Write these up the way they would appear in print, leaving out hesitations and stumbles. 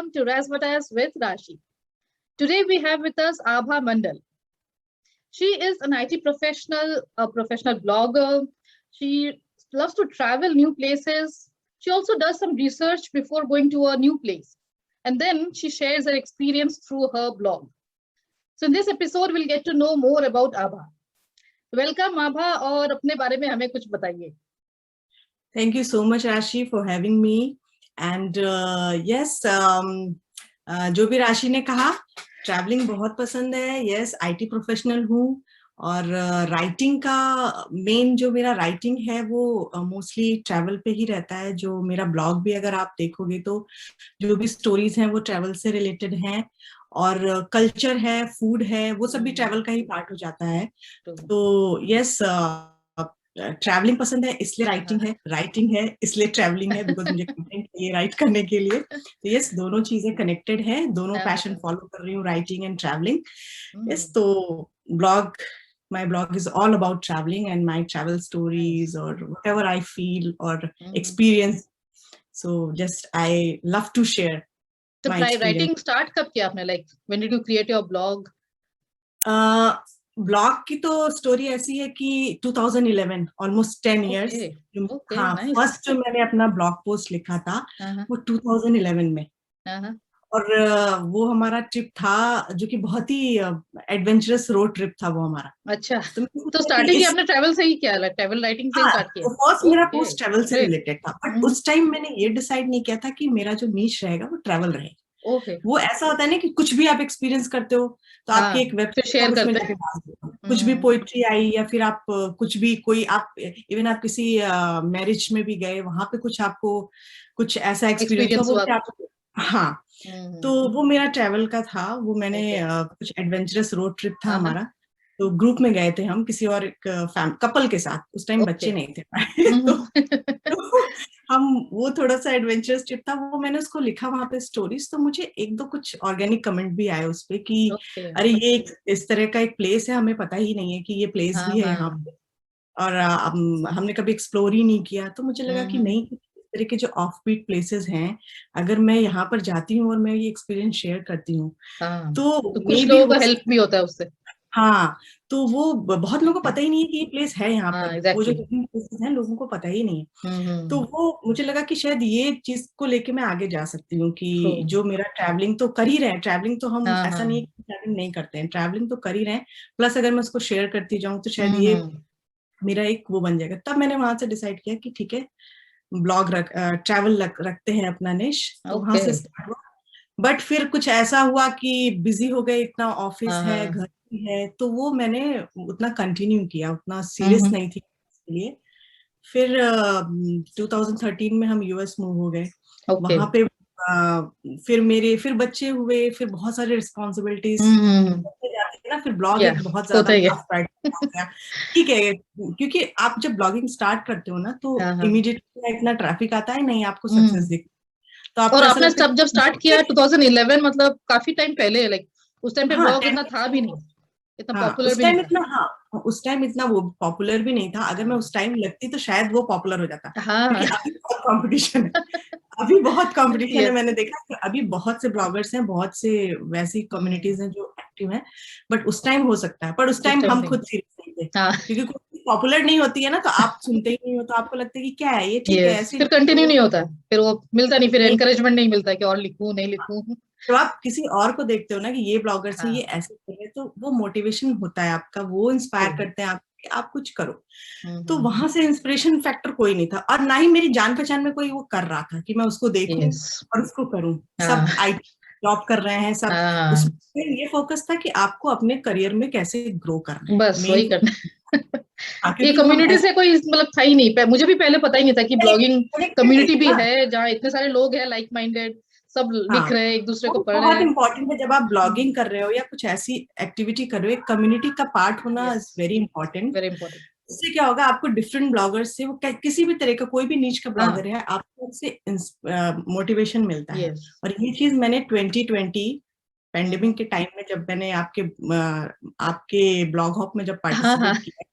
welcome to Razzmatazz with Rashi. Today we have with us Abha Mandal. She is an IT professional, a professional blogger. She loves to travel new places. She also does some research before going to a new place. And then she shares her experience through her blog. So in this episode, we'll get to know more about Abha. Welcome Abha, और अपने बारे में हमें कुछ बताइए. Thank you so much, Rashi, for having me. And yes, जो भी राशि ने कहा, ट्रैवलिंग बहुत पसंद है. यस, आईटी प्रोफेशनल हूँ और राइटिंग का मेन जो मेरा राइटिंग है वो मोस्टली ट्रैवल पे ही रहता है. जो मेरा ब्लॉग भी अगर आप देखोगे तो जो भी स्टोरीज हैं वो ट्रैवल से रिलेटेड हैं, और कल्चर है, फूड है, वो सब भी ट्रैवल का ही पार्ट हो जाता है. तो यस, ट्रैवलिंग पसंद है इसलिए राइटिंग है इसलिए ट्रैवलिंग है, बिकॉज मुझे कंटेंट चाहिए राइट करने के लिए. तो यस, दोनों चीजें कनेक्टेड है, दोनों पैशन फॉलो कर रही हूँ, राइटिंग एंड ट्रैवलिंग. यस, तो my blog is all about traveling and my travel stories or whatever I feel or experience. So just I love to share. So writing start कब किया आपने? Like when did you create your blog? Blog की तो story ऐसी है कि 2011, almost 10 years. हाँ, first जो मैंने अपना ब्लॉग पोस्ट लिखा था वो 2011 में. और वो हमारा ट्रिप था जो कि बहुत ही एडवेंचरस रोड ट्रिप था वो हमारा. अच्छा, तो स्टार्टिंग आपने ट्रैवल से ही किया, ट्रैवल राइटिंग से स्टार्ट किया? फर्स्ट मेरा पोस्ट ट्रैवल से रिलेटेड था, बट उस टाइम मैंने ये डिसाइड नहीं किया था कि मेरा जो नीश रहेगा वो ट्रैवल रहेगा. वो ऐसा होता है ना कि कुछ भी आप एक्सपीरियंस करते हो तो आपकी एक वेबसाइट शेयर करते हैं, कुछ भी पोइट्री आई या फिर आप कुछ भी कोई आप इवन आप किसी मैरिज में भी गए, वहां पे कुछ आपको कुछ ऐसा एक्सपीरियंस हुआ. हाँ, तो वो मेरा ट्रैवल का था. वो मैंने कुछ एडवेंचरस रोड ट्रिप था हमारा. तो ग्रुप में गए थे हम किसी और एक कपल के साथ. उस टाइम बच्चे नहीं थे. तो हम वो थोड़ा सा एडवेंचरस ट्रिप था, वो मैंने उसको लिखा वहां पे स्टोरीज. तो मुझे एक दो कुछ ऑर्गेनिक कमेंट भी आए उस पे कि अरे ये इस तरह का एक प्लेस है, हमें पता ही नहीं है कि ये प्लेस भी है यहाँ पे, और हमने कभी एक्सप्लोर ही नहीं किया. तो मुझे लगा कि नहीं, इस तरह के जो ऑफ बीट प्लेसेस हैं, अगर मैं यहाँ पर जाती हूँ और मैं ये एक्सपीरियंस शेयर करती हूँ तो कुछ लोगों को हेल्प भी होता है उससे. हाँ, तो वो बहुत लोगों को पता ही नहीं है कि ये प्लेस है यहाँ पर. वो जो प्लेसेस हैं लोगों को पता ही नहीं है. तो वो मुझे लगा कि शायद ये चीज को लेके मैं आगे जा सकती हूँ कि जो मेरा ट्रैवलिंग तो कर ही रहे हैं, ट्रैवलिंग तो हम ऐसा नहीं ट्रैवलिंग नहीं करते हैं, ट्रैवलिंग तो कर ही रहे हैं, प्लस अगर मैं उसको शेयर करती जाऊँ तो शायद ये मेरा एक वो बन जाएगा. तब मैंने वहां से डिसाइड किया कि ठीक है, ब्लॉग ट्रैवल रखते हैं अपना निश. तो वहां से स्टार्ट हुआ. बट फिर कुछ ऐसा हुआ कि बिजी हो गए, इतना ऑफिस है, घर है, तो वो मैंने उतना कंटिन्यू किया, उतना सीरियस नहीं थी इसके लिए. फिर 2013 में हम यूएस मूव हो गए. वहां पे फिर बच्चे हुए, फिर बहुत सारे रिस्पॉन्सिबिलिटीज जाती है ना, फिर ब्लॉग एक बहुत ज्यादा ठीक है, क्योंकि आप जब ब्लॉगिंग स्टार्ट करते हो ना तो इमीडिएटली इतना ट्रैफिक आता है नहीं, आपको सक्सेस दिखती. तो और आपने जब स्टार्ट किया 2011, मतलब काफी टाइम पहले, लाइक उस टाइम पे ब्लॉग इतना था भी नहीं, इतना पॉपुलर भी नहीं था. उस टाइम इतना वो पॉपुलर भी नहीं था. अगर मैं उस टाइम लगती तो शायद वो पॉपुलर हो जाता. क्योंकि अभी बहुत कंपटीशन है, अभी बहुत कंपटीशन है. मैंने देखा कि अभी बहुत से ब्लॉगर्स हैं, बहुत से वैसी कम्युनिटीज हैं जो एक्टिव हैं, बट उस टाइम हो सकता है. पर उस टाइम हम खुद सीरियस नहीं थे, क्योंकि कोई पॉपुलर नहीं होती है ना, तो आप सुनते ही नहीं हो, तो आपको लगता है कि क्या है ये, ठीक है, ऐसे फिर कंटिन्यू नहीं होता, फिर वो मिलता नहीं, फिर एनकरेजमेंट नहीं मिलता कि और लिखूं नहीं लिखूं. तो आप किसी और को देखते हो ना कि ये ब्लॉगर से ये ऐसे कर रहे, तो वो मोटिवेशन होता है आपका, वो इंस्पायर करते हैं आप कुछ करो. तो वहां से इंस्पिरेशन फैक्टर कोई नहीं था, और ना ही मेरी जान पहचान में कोई वो कर रहा था कि मैं उसको देखूं और उसको करूं. सब आईटी जॉब कर रहे हैं, सब उसमें ये फोकस था कि आपको अपने करियर में कैसे ग्रो करना है, बस वही करना है. ये कम्युनिटी से कोई मतलब था ही नहीं. मुझे भी पहले पता ही नहीं था कि ब्लॉगिंग कम्युनिटी भी है जहाँ इतने सारे लोग हैं लाइक माइंडेड, सब लिख रहे हैं, एक दूसरे को पढ़ रहे हैं. बहुत इंपॉर्टेंट है जब आप ब्लॉगिंग कर रहे हो या कुछ ऐसी एक्टिविटी कर रहे हो, एक कम्युनिटी का पार्ट होना इज वेरी इंपॉर्टेंट. इससे क्या होगा, आपको डिफरेंट ब्लॉगर्स से, वो किसी भी तरह का कोई भी नीच का ब्लॉगर है, आपको उससे मोटिवेशन मिलता है. और ये चीज मैंने 2020 पेंडेमिक के टाइम में जब मैंने आपके ब्लॉग हॉप में जब पार्टिसिपेट किया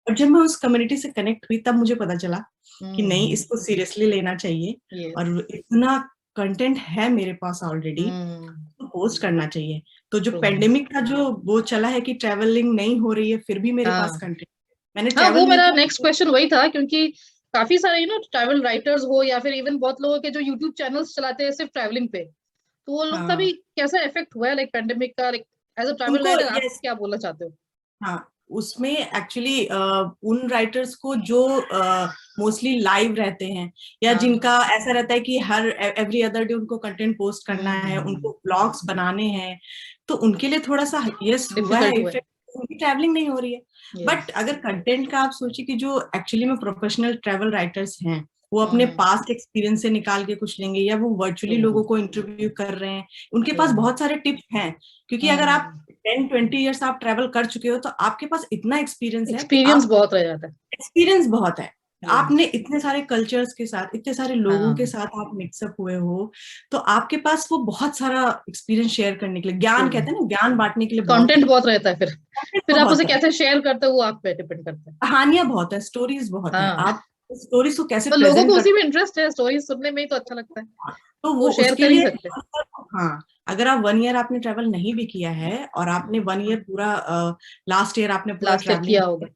और जब मैं उस कम्युनिटी से कनेक्ट हुई, तब मुझे पता चला कि नहीं, इसको सीरियसली लेना चाहिए. और इतना कंटेंट है मेरे पास ऑलरेडी, तो पोस्ट करना चाहिए। तो जो पेंडेमिक का जो वो चला है कि ट्रैवलिंग नहीं हो रही है फिर भी मेरे पास कंटेंट, मैंने ट्रैवल वो नहीं मेरा किया। नेक्स्ट क्वेश्चन वही था, क्योंकि काफी सारे ट्रैवल राइटर्स हो या फिर इवन बहुत लोगों के जो यूट्यूब चैनल्स चलाते हैं सिर्फ ट्रैवलिंग पे, तो वो लोग का भी कैसा इफेक्ट हुआ है लाइक पेंडेमिक का, लाइक एज अ ट्रैवल उनको राइटर आप क्या बोलना चाहते हो? हाँ, उसमें एक्चुअली उन राइटर्स को जो मोस्टली लाइव रहते हैं या जिनका ऐसा रहता है कि हर एवरी अदर डे उनको कंटेंट पोस्ट करना है, उनको ब्लॉग्स बनाने हैं, तो उनके लिए थोड़ा सा यस हुआ है इफेक्ट, उनकी ट्रैवलिंग नहीं हो रही है। बट अगर कंटेंट का आप सोचिए कि जो एक्चुअली में प्रोफेशनल ट्रैवल राइटर्स हैं, वो अपने पास्ट एक्सपीरियंस से निकाल के कुछ लेंगे, या वो वर्चुअली लोगों को इंटरव्यू कर रहे हैं, उनके पास बहुत सारे टिप्स हैं। क्योंकि अगर आप 10-20 ईयर्स आप ट्रैवल कर चुके हो तो आपके पास इतना एक्सपीरियंस है, एक्सपीरियंस बहुत रह जाता है, एक्सपीरियंस बहुत है, आपने इतने सारे कल्चर्स के साथ, इतने सारे लोगों के साथ आप मिक्सअप हुए हो, तो आपके पास वो बहुत सारा एक्सपीरियंस शेयर करने के लिए, ज्ञान कहते हैं ना, ज्ञान बांटने के लिए कंटेंट बहुत रहता है। फिर आप उसे है। कैसे शेयर करते हो वो आप पे डिपेंड करता है। कहानियां बहुत है, स्टोरीज बहुत है, आप स्टोरीज को कैसे तो लोगों प्रेजेंट को उसी करते में इंटरेस्ट है, स्टोरी सुनने में ही तो अच्छा लगता है, तो वो शेयर उसके कर ही लिए सकते हैं। हाँ, अगर आप 1 ईयर आपने ट्रैवल नहीं भी किया है और आपने 1 ईयर पूरा लास्ट ईयर आपने पूरा लास्ट ईयर ट्रैवलिंग किया होगा।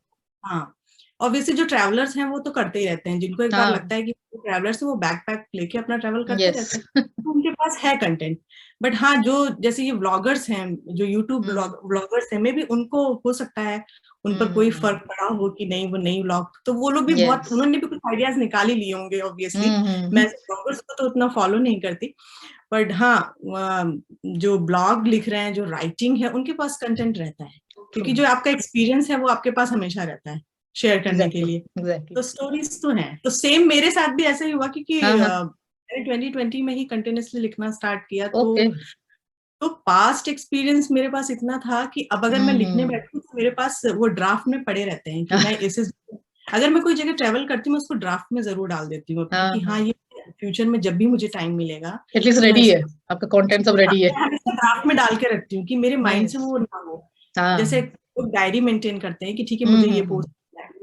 हाँ, ऑब्वियसली जो ट्रैवलर्स हैं वो तो करते ही रहते हैं, जिनको एक बार लगता है कि ट्रैवलर्स है वो बैकपैक लेके अपना ट्रैवल करते रहते हैं, तो उनके पास है कंटेंट। बट हाँ, जो जैसे ये व्लॉगर्स हैं, जो यूट्यूब व्लॉगर्स हैं, मे भी उनको हो सकता है उन पर कोई फर्क पड़ा हो कि नहीं, वो नई व्लॉग, तो वो लोग भी बहुत, उन्होंने भी कुछ आइडियाज निकाल ही लिए होंगे ऑब्वियसली। मैं व्लॉगर्स को तो उतना फॉलो नहीं करती, बट हाँ, जो ब्लॉग लिख रहे हैं, जो राइटिंग है, उनके पास कंटेंट रहता है, क्योंकि जो आपका एक्सपीरियंस है वो आपके पास हमेशा रहता है शेयर करने के लिए। तो स्टोरीज तो हैं। तो सेम मेरे साथ भी ऐसा ही हुआ, क्योंकि मैंने 2020 में ही कंटिन्यूअसली लिखना स्टार्ट किया, तो पास्ट एक्सपीरियंस मेरे पास इतना था कि अब अगर मैं लिखने बैठूं तो मेरे पास वो ड्राफ्ट में पड़े रहते हैं कि मैं इसे, अगर मैं कोई जगह ट्रेवल करती हूँ मैं उसको ड्राफ्ट में जरूर डाल देती हूँ कि हाँ, ये फ्यूचर में जब भी मुझे टाइम मिलेगा एटलीस्ट रेडी है, आपका कंटेंट सब रेडी है, हमेशा ड्राफ्ट में डाल के रखती हूँ कि मेरे माइंड से वो ना हो। जैसे लोग डायरी मेंटेन करते हैं कि ठीक है मुझे ये पोस्ट,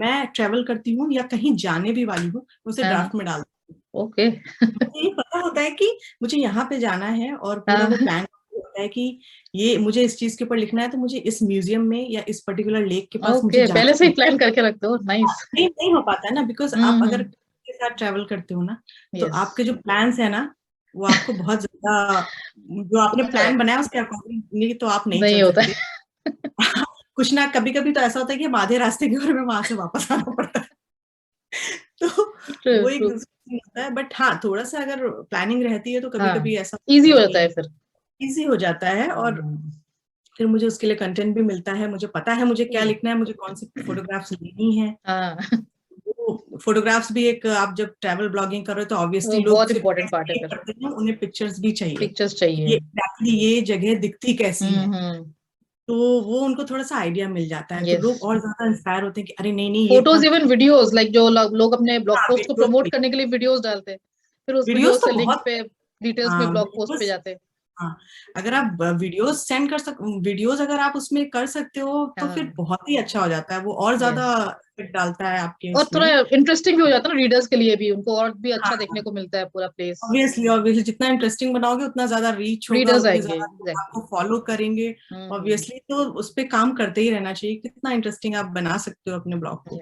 मैं ट्रेवल करती हूँ या कहीं जाने भी वाली हूँ, उसे ड्राफ्ट में डाल देती हूँ। ओके, ये पता होता है कि मुझे यहाँ पे जाना है और पूरा वो प्लान होता है कि ये मुझे इस चीज के ऊपर लिखना है, तो मुझे इस म्यूजियम में या इस पर्टिकुलर लेक के पास मुझे जाना पहले से ही प्लान करके रखते हो, नाइस। नहीं हो पाता है ना, बिकॉज आप अगर के साथ ट्रेवल करते हो ना, तो आपके जो प्लान्स है ना, वो आपको बहुत ज्यादा, जो आपने प्लान बनाया उसके अकॉर्डिंग नहीं तो आप नहीं चल होता सकते। कुछ ना, कभी कभी तो ऐसा होता है कि हम आधे रास्ते के और में वहां से वापस आना पड़ता है। तो वो एक होता है। बट हाँ, थोड़ा सा अगर प्लानिंग रहती है तो कभी कभी ऐसा इजी हो जाता है, फिर इजी हो जाता है, और फिर मुझे उसके लिए कंटेंट भी मिलता है, मुझे पता है मुझे क्या लिखना है, मुझे कौन सी फोटोग्राफ्स लेनी है। फोटोग्राफ्स भी एक, आप जब ट्रैवल ब्लॉगिंग कर रहे हो तो ऑब्वियसली लोग बहुत इंपॉर्टेंट पार्ट है, करते हैं, उन्हें पिक्चर्स भी चाहिए, पिक्चर्स चाहिए, ये एक्चुअली ये जगह दिखती कैसी है, तो वो उनको थोड़ा सा आइडिया मिल जाता है, तो लोग और ज्यादा इंस्पायर होते हैं कि अरे नहीं नहीं, फोटोज इवन वीडियोस, लाइक जो लोग अपने ब्लॉग पोस्ट को प्रमोट वीडियोस करने के लिए वीडियोस डालते हैं, फिर उस वीडियो वीडियोस तो से लिंक बहुत, पे डिटेल्स में ब्लॉग पोस्ट पे जाते हैं। हाँ, अगर आप वीडियोस सेंड कर वीडियोस अगर आप उसमें कर सकते हो तो फिर बहुत ही अच्छा हो जाता है, वो और ज्यादा इफेक्ट डालता है आपके और थोड़ा इंटरेस्टिंग भी हो जाता है ना रीडर्स के लिए भी, उनको और भी अच्छा देखने को मिलता है पूरा प्लेस। ऑब्वियसली जितना इंटरेस्टिंग बनाओगे उतना ज्यादा रीच होगा, रीडर्स उतने आएंगे, ज्यादा आपको फॉलो करेंगे। ऑब्वियसली तो उस पे काम करते ही रहना चाहिए, कितना इंटरेस्टिंग आप बना सकते हो अपने ब्लॉग को,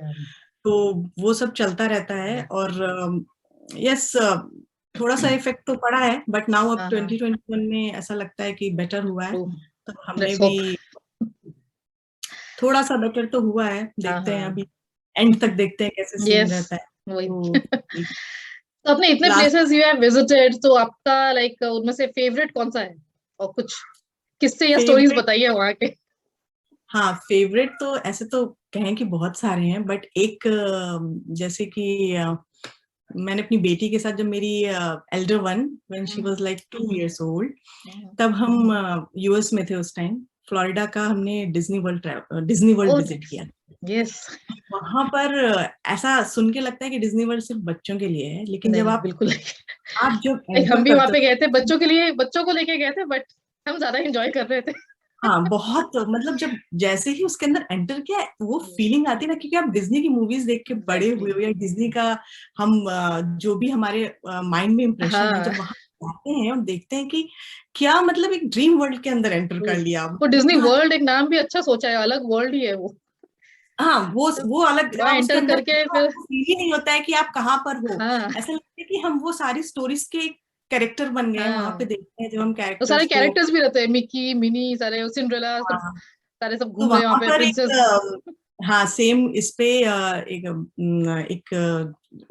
तो वो सब चलता रहता है। और यस, थोड़ा सा इफेक्ट तो पड़ा है, बट नाउ अब 2021 में ऐसा लगता है कि बेटर हुआ है, तो हमने भी थोड़ा सा बेटर तो हुआ है, देखते हैं अभी एंड तक देखते हैं कैसे सीन रहता है। तो अपने इतने प्लेसेस यू हैव विजिटेड, तो आपका लाइक उनमें से फेवरेट कौन सा है, और कुछ किससे या स्टोरीज बताइए वहां के। हाँ, फेवरेट तो ऐसे तो कहें कि बहुत सारे हैं, बट एक जैसे कि मैंने अपनी बेटी के साथ, जब मेरी Elder one when she was like 2 years old, तब हम यूएस में थे उस टाइम, फ्लोरिडा का हमने डिज्नी वर्ल्ड विजिट किया। वहां पर ऐसा सुन के लगता है कि डिज्नी वर्ल्ड सिर्फ बच्चों के लिए है, लेकिन जब आप बिल्कुल आप जो हम भी वहां पे गए थे बच्चों के लिए, बच्चों को लेके गए थे, बट हम ज्यादा एंजॉय कर रहे थे। हाँ, बहुत, मतलब जब जैसे ही उसके अंदर एंटर किया, वो फीलिंग आती है ना, क्योंकि आप डिज्नी की मूवीज देख के बड़े हुए हो, या डिज्नी का हम जो भी हमारे माइंड में इम्प्रेशन है, जब वहां जाते हैं और देखते हैं कि क्या मतलब एक ड्रीम वर्ल्ड के अंदर एंटर कर लिया। वो डिज्नी वर्ल्ड एक नाम भी अच्छा सोचा है, अलग वर्ल्ड ही है वो। हाँ, वो अलग, वहाँ उसके एंटर अंदर करके फिर फील ही नहीं होता है कि आप कहाँ पर हो। हाँ ऐसा लगता है कि हम वो सारी स्टोरीज के कैरेक्टर बन गए हैं, वहां पे हाँ, देखते हैं जब हम तो सारे कैरेक्टर्स को। कैरेक्टर्स भी रहते हैं, मिकी मिनी सारे, सिंड्रेला सब, हाँ, सारे सब तो घूम रहे हैं वहाँ वहां पे, पर प्रिंसेस। हाँ सेम इस पे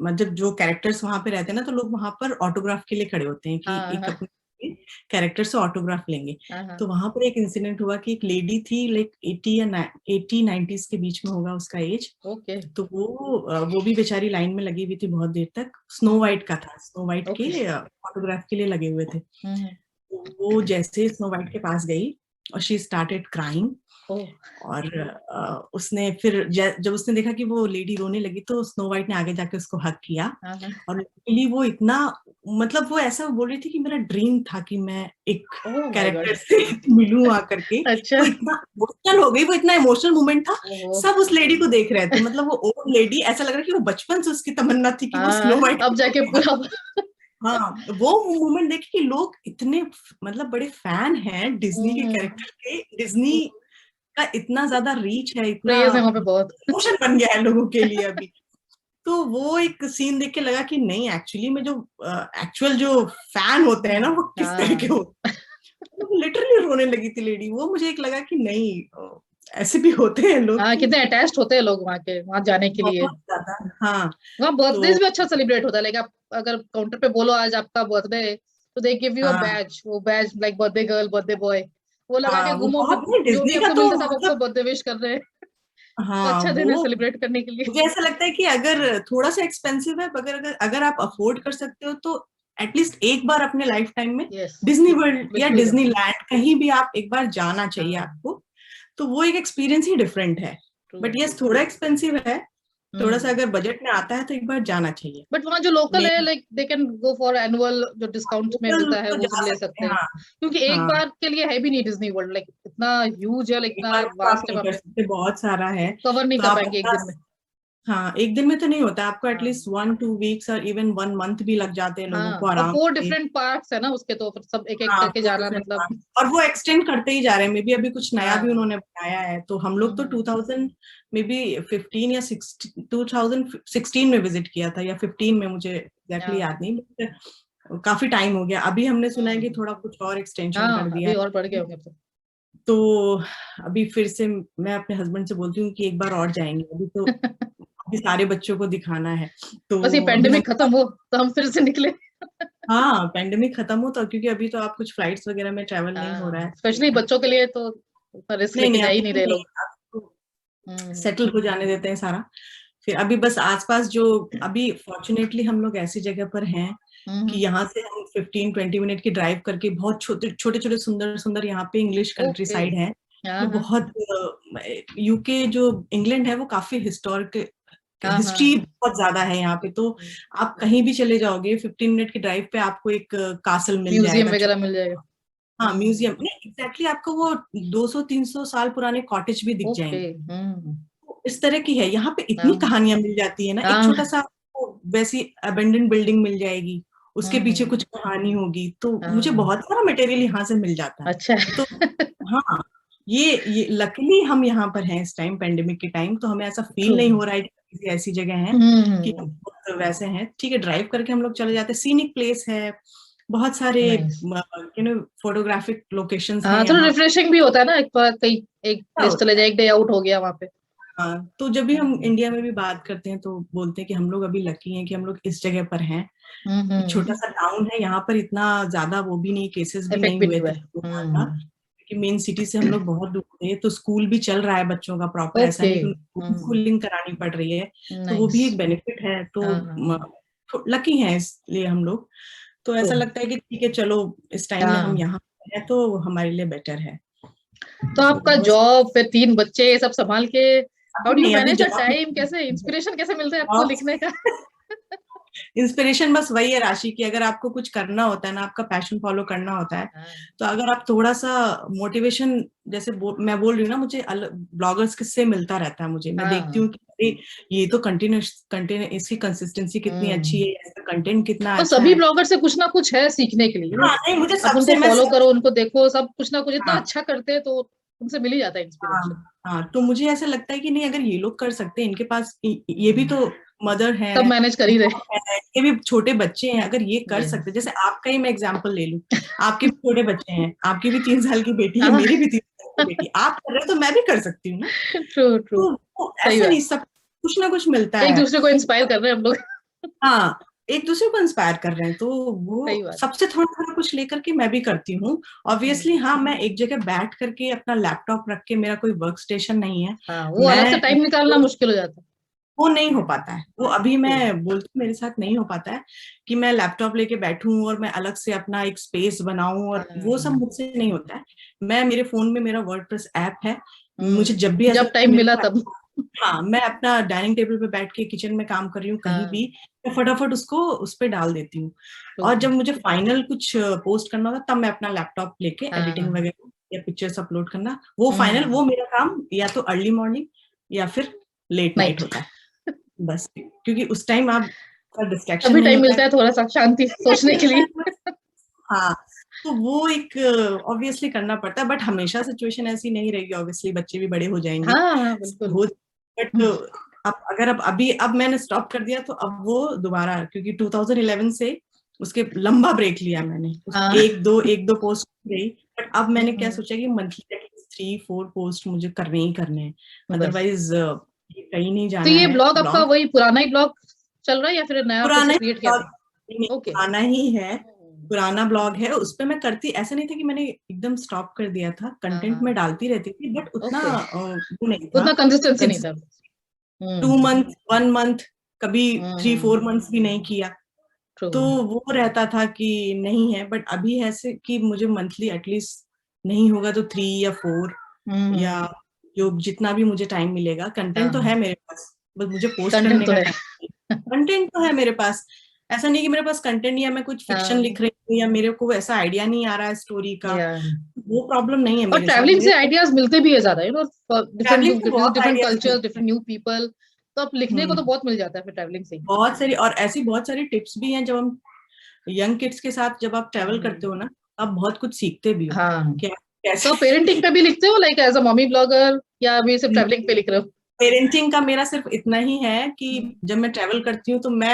मतलब जो कैरेक्टर्स वहां पे रहते हैं ना, तो लोग वहां पर ऑटोग्राफ के लिए खड़े होते हैं कि हाँ एक हाँ अपने कैरेक्टर से ऑटोग्राफ लेंगे। हाँ हाँ, तो वहां पर एक इंसिडेंट हुआ कि एक लेडी थी, लाइक 80 या 90s के बीच में होगा उसका एज। ओके तो वो भी बेचारी लाइन में लगी हुई थी बहुत देर तक। स्नो वाइट का था, स्नो वाइट ओके। के ऑटोग्राफ के लिए लगे हुए थे। हम्म, तो वो जैसे स्नो वाइट के पास गई और शी स्टार्टेड क्राइंग। ओह और उसने फिर जब उसने देखा कि वो लेडी रोने लगी, तो स्नो वाइट ने आगे जाके उसको हग किया। हाँ हाँ, और लिटरली वो इतना, मतलब वो ऐसा बोल रही थी कि मेरा ड्रीम था कि मैं एक ओह माय गॉड। कैरेक्टर से मिलूं आकर के। अच्छा, वो इतना इमोशनल हो गई, वो इतना इमोशनल मोमेंट था। ओहो, सब उस लेडी को देख रहे थे, मतलब वो ओल्ड लेडी, ऐसा लग रहा है कि वो बचपन से उसकी तमन्ना थी कि वो हाँ स्नो वाइट। अब जाके पूरा। हाँ, वो मोमेंट देखे कि लोग इतने मतलब बड़े फैन हैं डिज्नी के हम्म, कैरेक्टर के। डिज्नी का इतना ज्यादा रीच है, इतना क्रेज है वहाँ पे बहुत। इमोशन बन गया है लोगों के लिए अभी। तो वो एक सीन देख के लगा कि नहीं, एक्चुअली में जो एक्चुअल जो फैन होते हैं ना, वो किस तरह के हाँ होते हैं। लिटरली रोने लगी थी लेडी। वो मुझे एक लगा कि नहीं, ऐसे भी होते हैं लोग हाँ, कि कितने अटैच्ड होते हैं लोग वहाँ के, वहाँ जाने के लिए। बहुत ज्यादा। हाँ, वहाँ तो बर्थडेज भी अच्छा सेलिब्रेट होता है, लाइक आप अगर काउंटर पे बोलो आज आपका बर्थडे है, तो दे गिव यू अ हाँ बैज, वो badge like birthday girl birthday boy, वो लगा के हाँ, वो घूमो, फिर बहुत नहीं, जो भी डिज्नी का आपको तो मिलता है सब आपको मतलब, बर्थडे विश कर रहे हैं। तो हाँ अच्छा दिन है वो, सेलिब्रेट करने के लिए। मुझे ऐसा लगता है कि अगर थोड़ा सा एक्सपेंसिव है, मगर अगर आप अफोर्ड कर सकते हो, तो एटलीस्ट एक बार अपने लाइफ टाइम में यस, डिज्नी वर्ल्ड या बिल्कुल जाओ। डिज्नीलैंड कहीं भी आप एक बार जाना चाहिए हाँ, आपको। तो वो एक एक्सपीरियंस ही डिफरेंट है। True but true. यस, थोड़ा एक्सपेंसिव है। थोड़ा सा हम्म, अगर बजट में आता है तो एक बार जाना चाहिए। बट वहाँ जो लोकल मैं है like they can go for annual, जो डिस्काउंट में गूगल मिलता है तो वो सब जा ले सकते सकते हैं। हैं, हाँ क्योंकि एक हाँ, बार के लिए है भी नहीं डिज्नी वर्ल्ड, लाइक इतना ह्यूज है, लाइक एक इतना बार में तो आप वास्ट है नहीं वहाँ कर पे, सकते, बहुत सारा है। कवर नहीं तो कर आप पाएंगे एक अपना, दिन में। हाँ एक दिन में तो नहीं होता, आपको हाँ एटलीस्ट 1-2 वीक्स और इवन 1 मंथ भी लग जाते हैं लोगों हाँ, को और आराम 4 से। डिफरेंट पार्ट्स है ना उसके, तो फिर सब एक एक हाँ, करके 4 जाना डिफरेंट मतलब। पार्ट, और वो एक्सटेंड करते ही जा रहे हैं। मे बी अभी कुछ नया भी हाँ, उन्होंने बनाया है। तो हम लोग तो हम्म, 2000 मे बी 15 या 16, 2016 में विजिट किया था, या 15 में, मुझे एग्जैक्टली हाँ, याद नहीं, but काफी टाइम हो गया। अभी हमने सुना है कि हम्म, थोड़ा कुछ और एक्सटेंशन कर हाँ दिया अभी और बढ़ गए है। होंगे अब तो। तो अभी फिर से मैं अपने हस्बैंड से बोलती हूँ कि एक बार और जाएंगे। अभी तो, अभी सारे बच्चों को दिखाना है। बस ये तो अभी हम, पेंडेमिक खत्म हो तो हम फिर से निकले। हाँ पेंडेमिक खत्म हो तो, क्योंकि अभी तो आप कुछ फ्लाइट्स वगैरह में ट्रैवल नहीं हो रहा हाँ, है। स्पेशली बच्चों के लिए तो रिस्क नहीं लेके नहीं, जा ही अभी नहीं तो रहे नहीं, लोग। आपको हम्म, सेटल हो जाने देते हैं सारा। फिर अभी बस आसपास जो, अभी फॉर्चुनेटली हम लोग ऐसी जगह पर हैं कि हम्म, यहाँ से हम 15-20 मिनट की ड्राइव करके बहुत छोटे छोटे छोटे सुंदर सुंदर यहाँ पे इंग्लिश कंट्री ओके, साइड है। हाँ जो हाँ बहुत, यूके जो इंग्लैंड है वो काफी हिस्टोरिक, हाँ हिस्ट्री हाँ, बहुत ज्यादा है यहाँ पे। तो आप कहीं भी चले जाओगे 15 मिनट की ड्राइव पे आपको एक कासल मिल म्यूजियम जाएगा। वगैरह मिल जाएगा। हाँ, म्यूजियम नहीं, एग्जैक्टली आपको वो 200-300 साल पुराने कॉटेज भी दिख ओके, जाएंगे। हम्म, तो इस तरह की है यहाँ पे, इतनी हाँ कहानियां मिल जाती है ना। एक छोटा हाँ, सा आपको वैसी अबेंडन बिल्डिंग मिल जाएगी, उसके पीछे हम्म, कुछ कहानी होगी। तो मुझे हाँ, बहुत सारा मटेरियल यहाँ से मिल जाता है। अच्छा। तो हाँ, ये लकीली हम यहाँ पर हैं इस टाइम, पेंडेमिक के टाइम, तो हमें ऐसा ट्रू, फील नहीं हो रहा है कि किसी ऐसी जगह है कि हम हम्म, बहुत वैसे हैं। ठीक है, ड्राइव करके हम लोग चले जाते हैं, सीनिक प्लेस है, बहुत सारे नाइस। फोटोग्राफिक लोकेशंस हैं हाँ, थोड़ा यहाँ। रिफ्रेशिंग भी होता है ना, एक बार कहीं एक क्या प्लेस चले होता है, जाए, एक डे आउट हो गया वहाँ पे। हाँ, तो जब भी हम हम्म इंडिया में भी बात करते हैं तो बोलते हैं कि हम लोग अभी लकी हैं कि हम लोग इस जगह पर हैं। एक छोटा हम्म, सा टाउन है यहाँ पर, इतना ज्यादा वो भी नहीं, केसेस भी इफेक्ट नहीं भी नहीं हुए हुआ थे है। कोरोना का, क्योंकि मेन सिटी से हम लोग बहुत दूर थे। तो स्कूल भी चल रहा है बच्चों का प्रॉपर, ऐसा ओके, नहीं कि स्कूलिंग करानी पड़ रही है। तो वो नाइस, भी एक बेनिफिट है। हाँ तो हाँ, लकी हैं इसलिए हम लोग। तो ट्रू, ऐसा लगता है कि ठीक है, चलो इस टाइम में हम हाँ। यहाँ हैं तो हमारे लिए बेटर है। तो आपका तो बस, जॉब, फिर 3 बच्चे, ये सब संभाल के हाउ अभी डू यू नहीं, अभी मैनेज द जॉब टाइम, कैसे इंस्पिरेशन कैसे मिलता है आपको जॉब लिखने का? इंस्पिरेशन बस वही है राशि की, अगर आपको कुछ करना होता है ना, आपका पैशन फॉलो करना होता है, तो अगर आप थोड़ा सा मोटिवेशन, जैसे मैं बोल रही हूँ ना, मुझे ब्लॉगर्स किससे मिलता रहता है, मुझे मैं देखती हूँ कि ये तो कंटिन्यूस इसकी कंसिस्टेंसी कितनी अच्छी है, इसका कंटेंट कितना तो अच्छा सभी है। ब्लॉगर से कुछ ना कुछ है सीखने के लिए। हाँ, नहीं मुझे आप उनको सबसे फॉलो करो, उनको देखो, सब कुछ ना कुछ इतना हाँ अच्छा करते हैं, तो उनसे मिल ही जाता है इंस्पिरेशन। हाँ हाँ, तो मुझे ऐसा लगता है कि नहीं, अगर ये लोग कर सकते हैं, इनके पास ये भी तो मदर है, सब मैनेज कर ही रहे। ये भी छोटे बच्चे हैं, अगर ये कर Yes. सकते, जैसे आपका ही मैं एग्जांपल ले लूं, आपके भी छोटे बच्चे हैं, आपकी भी 3 साल की बेटी है, हाँ। मेरी भी 3 साल की बेटी, आप कर रहे हो तो मैं भी कर सकती हूँ ना। ट्रू ट्रू, तो सही ऐसा बात। नहीं, सब कुछ ना कुछ मिलता एक है। दूसरे को इंस्पायर कर रहे हैं हम लोग। हाँ, एक दूसरे को इंस्पायर कर रहे हैं, तो सही वो बात। सबसे थोड़ा थोड़ा कुछ लेकर के मैं भी करती हूँ। ऑब्वियसली हाँ, मैं एक जगह बैठ करके अपना लैपटॉप रख के, मेरा कोई वर्क स्टेशन नहीं है, हाँ, वो अलग से मैं टाइम निकालना मुश्किल हो जाता वो नहीं हो पाता है, वो अभी है। मैं बोलती हूँ मेरे साथ नहीं हो पाता है कि मैं लैपटॉप लेके बैठूं और मैं अलग से अपना एक स्पेस बनाऊं, और वो सब मुझसे नहीं होता है। मैं, मेरे फोन में मेरा वर्डप्रेस ऐप है, मुझे जब भी ऐसा जब लगता है टाइम मेरे मिला को, तब। हाँ, मैं अपना डाइनिंग टेबल पे बैठ के किचन में काम कर रही हूँ कहीं हाँ, भी, मैं फटाफट उसको उस पे डाल देती हूँ। तो और जब मुझे फाइनल कुछ पोस्ट करना होता तब मैं अपना लैपटॉप लेके एडिटिंग हाँ। वगैरह या पिक्चर्स अपलोड करना, वो फाइनल, हम्म। वो मेरा काम या तो अर्ली मॉर्निंग या फिर लेट नाइट नाइट। होता है, बस, क्योंकि उस टाइम आप डिस्ट्रैक्शन तभी नहीं टाइम होता मिलता है। है थोड़ा सा शांति सोचने के लिए। हाँ, तो वो एक ऑब्वियसली करना पड़ता है, बट हमेशा सिचुएशन ऐसी नहीं रहेगी, ऑब्वियसली बच्चे भी बड़े हो जाएंगे, हाँ हाँ बिल्कुल। हो, बट अब अभी अब मैंने स्टॉप कर दिया, तो अब वो दोबारा, क्योंकि 2011 से उसके लंबा ब्रेक लिया मैंने, हाँ। एक दो पोस्ट गई, बट अब मैंने क्या हम्म, सोचा कि मंथली एटलीस्ट 3-4 पोस्ट मुझे करने ही करने हैं, बस। अदरवाइज कहीं नहीं तो जाना ये है ब्लॉग आपका ब्लॉग। वही पुराना ही ब्लॉग चल रहा है या फिर नया फिर पुराना से ही क्रिएट किया ब्लॉग, था? नहीं, ओके। पुराना ही है, पुराना ब्लॉग है, उस पे मैं करती, ऐसा नहीं था कि मैंने एकदम स्टॉप कर दिया था, हाँ कंटेंट में हाँ। डालती रहती थी, बट उतना ओके। वो नहीं था, उतना कंसिस्टेंसी नहीं था। 2 मंथ 1 मंथ, कभी 3-4 मंथ्स भी नहीं किया, ट्रू। तो वो रहता था कि नहीं है, बट अभी ऐसे कि मुझे मंथली एटलीस्ट नहीं होगा तो 3 या 4, या हम्म। जो जितना भी मुझे टाइम मिलेगा, कंटेंट तो हाँ, है मेरे पास, बस मुझे पोस्ट कंटेंट करने तो का है। टाइम, कंटेंट तो है मेरे पास, ऐसा नहीं कि मेरे पास कंटेंट या मैं कुछ फिक्शन हाँ लिख रही हूँ या मेरे को ऐसा आइडिया नहीं आ रहा है स्टोरी का, या। वो प्रॉब्लम नहीं है और मेरे साथ, ट्रैवलिंग से मेरे आइडियाज मिलते भी है ज्यादा, डिफरेंट ट्रैवलिंग से बहुत डिफरेंट आइडियाज कल्चर, मिलते डिफरेंट न्यू पीपल। तो आप लिखने को हैं, तो बहुत मिल जाता है फिर ट्रैवलिंग से ही। बहुत सारी, और ऐसी बहुत सारी टिप्स भी हैं, जब हम यंग किड्स के साथ जब आप ट्रैवल करते हम्म, हो ना, आप बहुत कुछ सीखते भी हो, हाँ। कि आप तो कैसे पेरेंटिंग पे भी लिखते हो like as a mummy blogger, या अभी सिर्फ ट्रैवलिंग पे लिख रहे हो? पेरेंटिंग का मेरा सिर्फ इतना ही है कि हम्म। जब मैं ट्रैवल करती हूँ तो मैं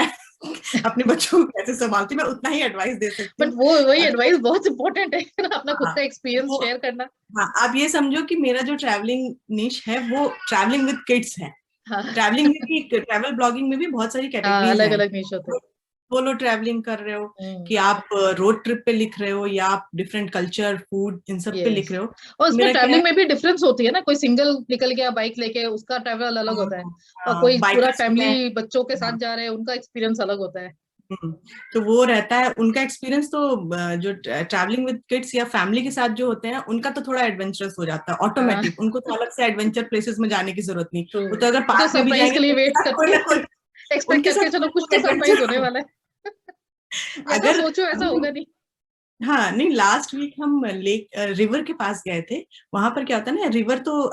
अपने बच्चों को कैसे संभालती हूँ, मैं उतना ही एडवाइस दे सकती बट हूँ। वो वही अगर एडवाइस बहुत इंपॉर्टेंट है ना, अपना खुद हाँ, का एक्सपीरियंस वो शेयर करना। हाँ, आप ये समझो कि मेरा जो ट्रैवलिंग निश है वो ट्रैवलिंग विद किड्स है। हाँ। ट्रैवलिंग में भी, ट्रैवल ब्लॉगिंग में भी बहुत सारी हाँ, कैटेगरीज अलग हैं, अलग निश होते हैं। सोलो ट्रैवलिंग कर रहे हो, हम्म। कि आप रोड ट्रिप पे लिख रहे हो, या आप डिफरेंट कल्चर फूड इन सब पे लिख यस। रहे हो, और तो उसमें मेरा क्या है, ट्रैवलिंग में भी डिफरेंस होती है ना, कोई सिंगल निकल गया बाइक लेके, उसका ट्रैवल अलग होता है। और कोई पूरा बाइकर्स में, फैमिली बच्चों के हाँ, साथ जा रहे हैं, उनका एक्सपीरियंस अलग होता है। हम्म, तो वो रहता है उनका एक्सपीरियंस, तो जो ट्रैवलिंग विद किड्स या फैमिली के साथ जो होते हैं उनका तो थोड़ा एडवेंचरस हो जाता है हाँ। ऑटोमेटिक, उनको तो अलग से एडवेंचर प्लेसेस में जाने की जरूरत नहीं, ट्रू। वो तो अगर तो पार्क में भी सरप्राइज के जाएंगे लिए तो उनके वेट साथ कोई करके, ना कोई, एक्सपेक्ट उनके करके साथ चलो कोई कुछ ना तो कोई सरप्राइज एडवेंचर होने हो। वाला है। जैसा अगर सोचो ऐसा होगा नहीं। हाँ, नहीं, लास्ट वीक हम लेक रिवर के पास गए थे, वहां पर क्या होता है ना,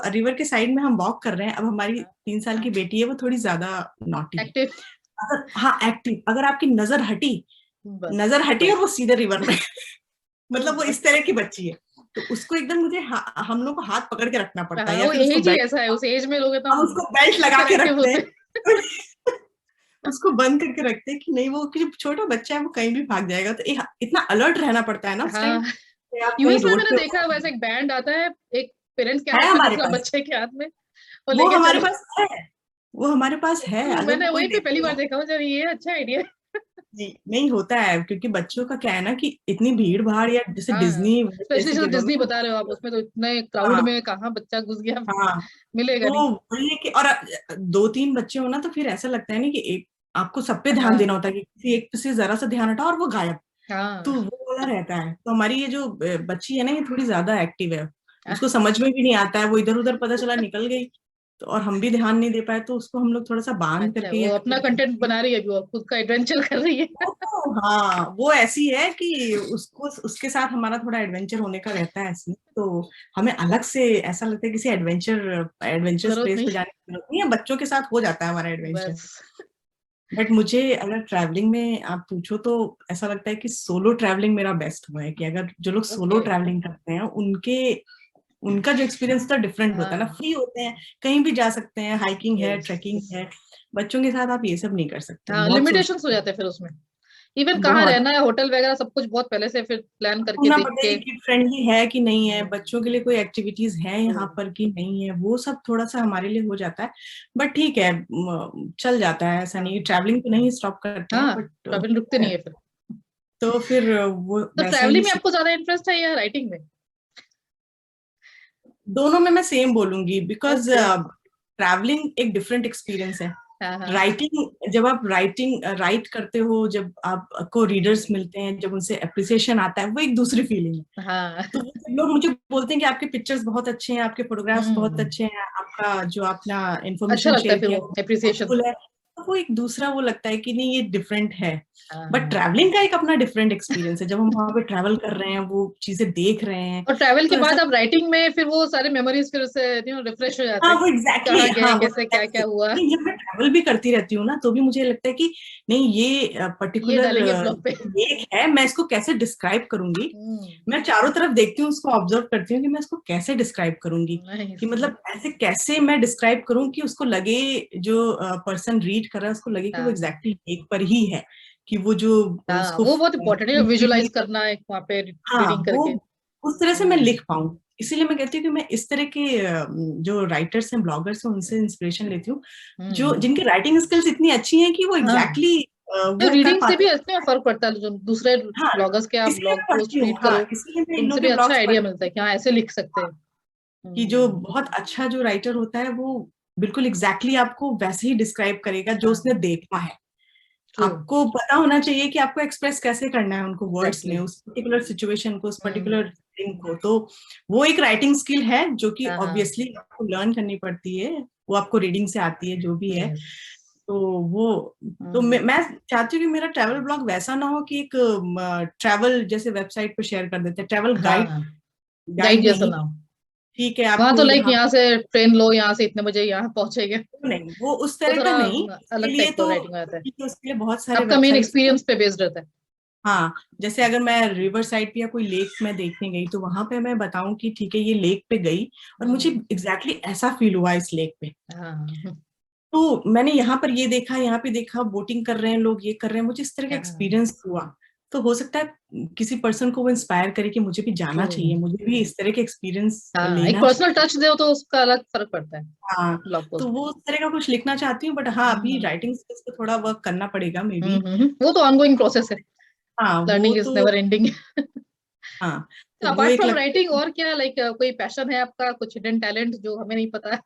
रिवर के साइड में हम वॉक कर रहे हैं, अब हमारी 3 साल की बेटी है, वो थोड़ी ज्यादा नॉटी है, एक्टिव। अगर हाँ एक्टिव, अगर आपकी बस नजर हटी खत्म। और वो सीधे रिवर में मतलब वो इस बस। तरह की बच्ची है, तो उसको एकदम मुझे हम लोग को हाथ पकड़ के रखना पड़ता है, हाँ, या वो फिर उसको एज ही बेल्ट, ऐसा है, उस एज में लोग हम एकदम उसको बेल्ट लगा हाइपर के एक्टिव रखते होते हैं। हैं उसको बंद करके रखते हैं कि नहीं, वो कि छोटा बच्चा है, वो कहीं भी भाग जाएगा, तो इतना अलर्ट रहना पड़ता है ना उस टाइम, हाँ। आप कहीं यूएस में रोड मैंने पे देखा है वैसे, एक बैंड आता है, एक पेरेंट्स के है हाथ में, हमारे दूसरा पास, बच्चे के हाथ में, और वो लेके हमारे चलो। पास है वो हमारे पास है, तो अगर मैंने वो कोई वहीं पे पहली बार देखेगा। देखा हूँ जब, ये अच्छा आइडिया है। जी, नहीं होता है, क्योंकि बच्चों का क्या है ना, कि इतनी भीड़ भाड़, या जैसे हाँ, डिज्नी स्पेशली जैसी जो जगहों में, डिज्नी बता रहे हो आप, उसमें तो इतने क्राउड हाँ में कहाँ बच्चा घुस गया, हाँ, मिलेगा तो नहीं। वही है कि, और 2-3 बच्चे हो ना, तो फिर ऐसा लगता है ना कि एक आपको सब पे ध्यान देना हाँ होता है, कि किसी एक पे से जरा सा ध्यान हटा और वो गायब, हाँ। तो वो वाला रहता है, तो हमारी ये जो बच्ची है ना, ये थोड़ी ज्यादा एक्टिव है, उसको समझ में भी नहीं आता है, वो इधर उधर पता चला निकल गई, तो और हम भी ध्यान नहीं दे पाए, तो उसको हम लोग थोड़ा सा बांध करके, वो अपना कंटेंट बना रही है अभी, वो खुद का एडवेंचर कर रही है। हाँ, वो ऐसी है कि उसको उसके साथ हमारा थोड़ा एडवेंचर होने का रहता है ऐसे, तो हमें अलग से ऐसा लगता है किसी एडवेंचरस प्लेस पे जाने की जरूरत नहीं है, बच्चों के साथ हो जाता है हमारा एडवेंचर। बट मुझे अगर ट्रैवलिंग में आप पूछो तो ऐसा लगता है कि सोलो ट्रैवलिंग मेरा बेस्ट हुआ है, कि अगर जो लोग सोलो ट्रैवलिंग करते हैं उनका जो एक्सपीरियंस तो डिफरेंट होता है ना, फ्री होते हैं, कहीं भी जा सकते हैं, हाइकिंग है, ट्रैकिंग है। बच्चों के साथ आप ये सब नहीं कर सकते, हाँ, लिमिटेशंस हो जाते हैं फिर उसमें, इवन कहाँ बहुत रहना है, होटल वगैरह सब कुछ बहुत पहले से फिर प्लान करके ना देख पता के। है कि फ्रेंडली है कि नहीं है, बच्चों के लिए कोई एक्टिविटीज है यहाँ पर कि नहीं है, वो सब थोड़ा सा हमारे लिए हो जाता है। बट ठीक है, चल जाता है, ऐसा नहीं, ट्रैवलिंग तो नहीं स्टॉप करते हैं, बट ट्रैवलिंग रुकते नहीं है फिर। तो फिर वो तो वैसा ही ट्रैवलिंग में आपको ज्यादा इंटरेस्ट है या राइटिंग में? दोनों में मैं सेम बोलूंगी, बिकॉज ट्रैवलिंग एक डिफरेंट एक्सपीरियंस है। राइटिंग, जब आप राइट करते हो, जब आपको रीडर्स मिलते हैं, जब उनसे अप्रिसिएशन आता है, वो एक दूसरी फीलिंग है। तो लोग मुझे बोलते हैं कि आपके पिक्चर्स बहुत अच्छे हैं, आपके फोटोग्राफ्स बहुत अच्छे हैं, आपका जो अपना इन्फॉर्मेशन शेयर किया एप्रिसिएशन है, तो वो एक दूसरा वो लगता है कि नहीं ये डिफरेंट है। बट ट्रैवलिंग का एक अपना डिफरेंट एक्सपीरियंस है, जब हम वहां पे ट्रैवल कर रहे हैं, वो चीजें देख रहे हैं, और ट्रैवल के तो बाद ऐसा, अब राइटिंग में फिर वो सारे मेमोरीज फिर से रिफ्रेश हो जाते हाँ हैं, वो एग्जैक्टली कहाँ गए, हाँ वो कैसे, क्या क्या हुआ। नहीं, जब मैं ट्रैवल भी करती रहती हूँ ना, तो भी मुझे लगता है कि नहीं ये ये पर्टिकुलर डालेंगे ब्लॉग पे। लेक है, मैं इसको कैसे डिस्क्राइब करूंगी। मैं चारों तरफ देखती हूँ, उसको ऑब्जर्व करती हूँ कि मैं इसको कैसे डिस्क्राइब करूंगी, कि मतलब ऐसे कैसे मैं डिस्क्राइब करूँ कि उसको लगे, जो पर्सन रीड कर रहा है उसको लगे कि वो एग्जैक्टली लेक पर ही है, कि वो जो उसको वो बहुत इंपॉर्टेंट है, विजुअलाइज करना है वहाँ पे हाँ रीडिंग वो करके। उस तरह से मैं लिख पाऊँ। इसीलिए मैं कहती हूँ कि मैं इस तरह के जो राइटर्स हैं, ब्लॉगर्स हैं, उनसे इंस्पिरेशन लेती हूँ, जो जिनकी राइटिंग स्किल्स इतनी अच्छी हैं कि वो एग्जैक्टली तो वो कर रीडिंग से पाते भी हैं। इसमें फर्क पड़ता है, जो दूसरे हाँ, ब्लॉगर्स के आप इसलिए ब्लॉग मैं पोस्ट पढ़ती हूँ, रीड हाँ, करो, इसलिए मैं इन उनसे लोगों भी के अच्छा ब्लॉग्स आइडिया पढ़ती मिलता है कि हाँ ऐसे लिख सकते हूँ, हैं। कि जो बहुत अच्छा जो राइटर होता है वो बिल्कुल एग्जैक्टली आपको वैसे ही डिस्क्राइब करेगा जो उसने देखा है। आपको पता होना चाहिए कि आपको एक्सप्रेस कैसे करना है उनको वर्ड्स में, उस पर्टिकुलर सिचुएशन को, उस पर्टिकुलर थिंग को। तो वो एक राइटिंग स्किल है जो कि ऑब्वियसली आपको लर्न करनी पड़ती है, वो आपको रीडिंग से आती है जो भी है। तो वो तो मैं चाहती हूँ कि मेरा ट्रैवल ब्लॉग वैसा ना हो कि एक ट्रैवल जैसे वेबसाइट पे शेयर कर देते हैं, ट्रैवल गाइड जैसा नहीं। ना, ठीक है, वहां तो आपको लाइक यहाँ यहाँ से ट्रेन लो, यहाँ से इतने बजे यहाँ पहुंचेंगे, नहीं, वो उस तो तरह का थोड़ा नहीं, उसके अलग लिए टाइप का तो राइटिंग आता है, उसके लिए बहुत सारे आपका मेन वेबसाइट्स हैं। एक्सपीरियंस पे बेस्ड रहता है। हाँ, जैसे अगर मैं रिवर साइड पे या कोई लेक में देखने गई, तो वहां पे मैं बताऊं कि ठीक है ये लेक पे गई और मुझे एग्जैक्टली ऐसा फील हुआ इस लेक पे, तो मैंने यहाँ पर ये देखा, यहाँ पे देखा, बोटिंग कर रहे हैं लोग, ये कर रहे हैं, मुझे इस तरह का एक्सपीरियंस हुआ। तो हो सकता है किसी पर्सन को वो इंस्पायर करे कि मुझे भी जाना चाहिए, मुझे भी इस तरह के एक्सपीरियंस एक लेना पर्सनल चाहिए। टच दो तो उसका अलग फर्क पड़ता है हाँ, ब्लॉग तो पोस्ट में। वो उस तरह का कुछ लिखना चाहती हूँ, बट हाँ अभी राइटिंग स्किल्स पे थोड़ा वर्क करना पड़ेगा मे बी। वो तो ऑनगोइंग प्रोसेस है, हाँ वो लर्निंग इज तो नेवर एंडिंग। हाँ, तो वो अपार्ट एक फ्रॉम राइटिंग और क्या, लाइक कोई पैशन है आपका, कुछ हिडन टैलेंट जो हमें नहीं पता है?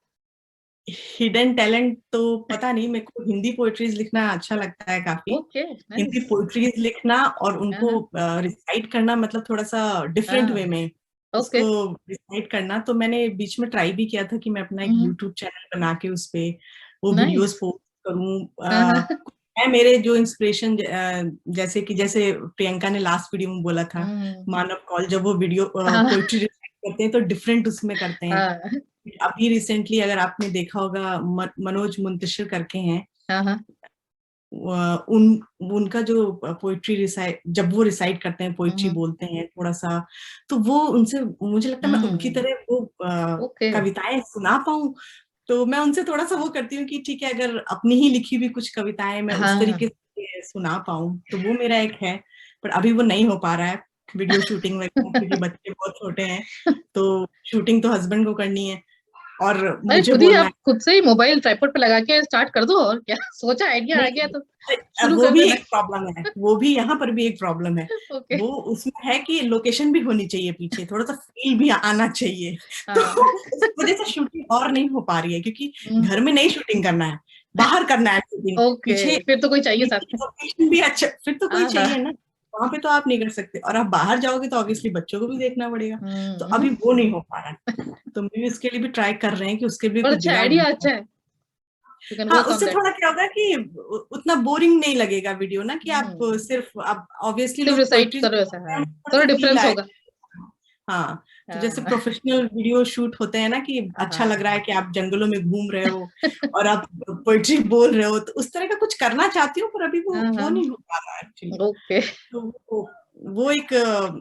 हिडन टैलेंट तो पता नहीं, मेरे को हिंदी पोएट्रीज लिखना अच्छा लगता है काफी। Okay, Hindi nice. पोएट्रीज लिखना और उनको रिसाइट करना, मतलब थोड़ा सा डिफरेंट वे में ओके। उसको रिसाइट करना। तो मैंने बीच में ट्राई भी किया था कि मैं अपना एक यूट्यूब चैनल बना के उस पे वो वीडियोस नाइस। पोस्ट करूं। मैं मेरे जो इंस्पिरेशन, जैसे प्रियंका ने लास्ट वीडियो में बोला था, मानव कौल, जब वो वीडियो पोएट्री रिसाइट करते हैं तो डिफरेंट उसमें करते हैं। अभी रिसेंटली अगर आपने देखा होगा, मनोज मुंतशिर करके हैं, उनका जो पोइट्री रिसाइट, जब वो रिसाइट करते हैं, पोइट्री बोलते हैं थोड़ा सा, तो वो उनसे मुझे लगता है मैं उनकी तरह वो कविताएं सुना पाऊं। तो मैं उनसे थोड़ा सा वो करती हूँ कि ठीक है, अगर अपनी ही लिखी हुई कुछ कविताएं मैं उस तरीके से सुना पाऊं, तो वो मेरा एक है। पर अभी वो नहीं हो पा रहा है, वीडियो शूटिंग वगैरह, क्योंकि बच्चे बहुत छोटे हैं, तो शूटिंग तो हस्बैंड को करनी है और अरे मुझे खुद ही बोलना आप है। खुद से ही मोबाइल ट्राइपॉड पे लगा के स्टार्ट कर दो, और क्या, सोचा आइडिया आ गया नहीं, तो शुरू वो कर भी देना। एक प्रॉब्लम है, वो भी यहाँ पर भी एक प्रॉब्लम है। ओके। वो उसमें है कि लोकेशन भी होनी चाहिए पीछे, थोड़ा सा फील भी आना चाहिए। तो उस वजह से शूटिंग और नहीं हो पा रही है, क्योंकि घर में नहीं शूटिंग करना है, बाहर करना है शूटिंग, ओके, पीछे फिर तो कोई चाहिए साथ में। लोकेशन भी अच्छा, फिर तो कोई चाहिए ना। वहां पे तो आप नहीं कर सकते, और आप बाहर जाओगे तो ऑब्वियसली बच्चों को भी देखना पड़ेगा, तो अभी वो नहीं हो पा रहा है। तो मैं भी उसके लिए भी ट्राई कर रहे हैं कि उसके लिए और कुछ अच्छा, जुगाड़ आइडिया ढूंढ। अच्छा है, यू कैन हाँ, वर्क ऑन उससे दैट। थोड़ा क्या होगा कि उतना बोरिंग नहीं लगेगा वीडियो ना, कि आप सिर्फ, आप ऑब्वियसली सिर्फ लोग रिसाइट पोइट्री कर रहे हो ऐसा, हाँ, थोड़ा थोड़ा सा फील डिफरेंस आए। होगा। हाँ, तो जैसे हाँ प्रोफेशनल वीडियो शूट होते हैं ना, कि अच्छा हाँ लग रहा है कि आप जंगलों में घूम रहे हो और आप पोइट्री बोल रहे हो, तो उस तरह का कुछ करना चाहती हूँ, पर अभी वो हाँ, नहीं हो पा रहा है एक्चुअली। ओके। तो वो एक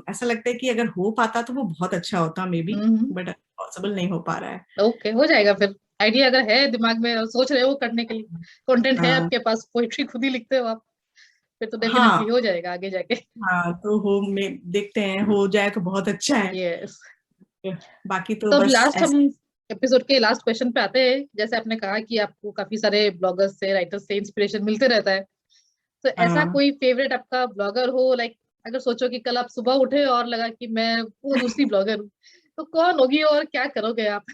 ऐसा लगता है कि अगर हो पाता तो वो बहुत अच्छा होता मे बी, बट पॉसिबल नहीं हो पा रहा है। ओके, हो जाएगा फिर। आइडिया अगर है दिमाग में और सोच रहे हो करने के लिए, कंटेंट है हाँ आपके पास, पोइट्री खुद ही लिखते हो आप, फिर तो डेफिनेटली हाँ हो जाएगा आगे जाके। हाँ, तो हो, में देखते हैं, हो जाए तो बहुत अच्छा है। यस। बाकी तो तो अब बस लास्ट हम ऐसे। एपिसोड के लास्ट क्वेश्चन पे आते हैं। जैसे आपने कहा कि आपको काफी सारे ब्लॉगर्स से, राइटर्स से इंस्पिरेशन मिलते रहता है, तो ऐसा हाँ कोई फेवरेट आपका ब्लॉगर हो, लाइक अगर सोचो कि कल आप सुबह उठे और लगा कि मैं वो दूसरी ब्लॉगर हूँ, तो कौन होगी और क्या करोगे आप?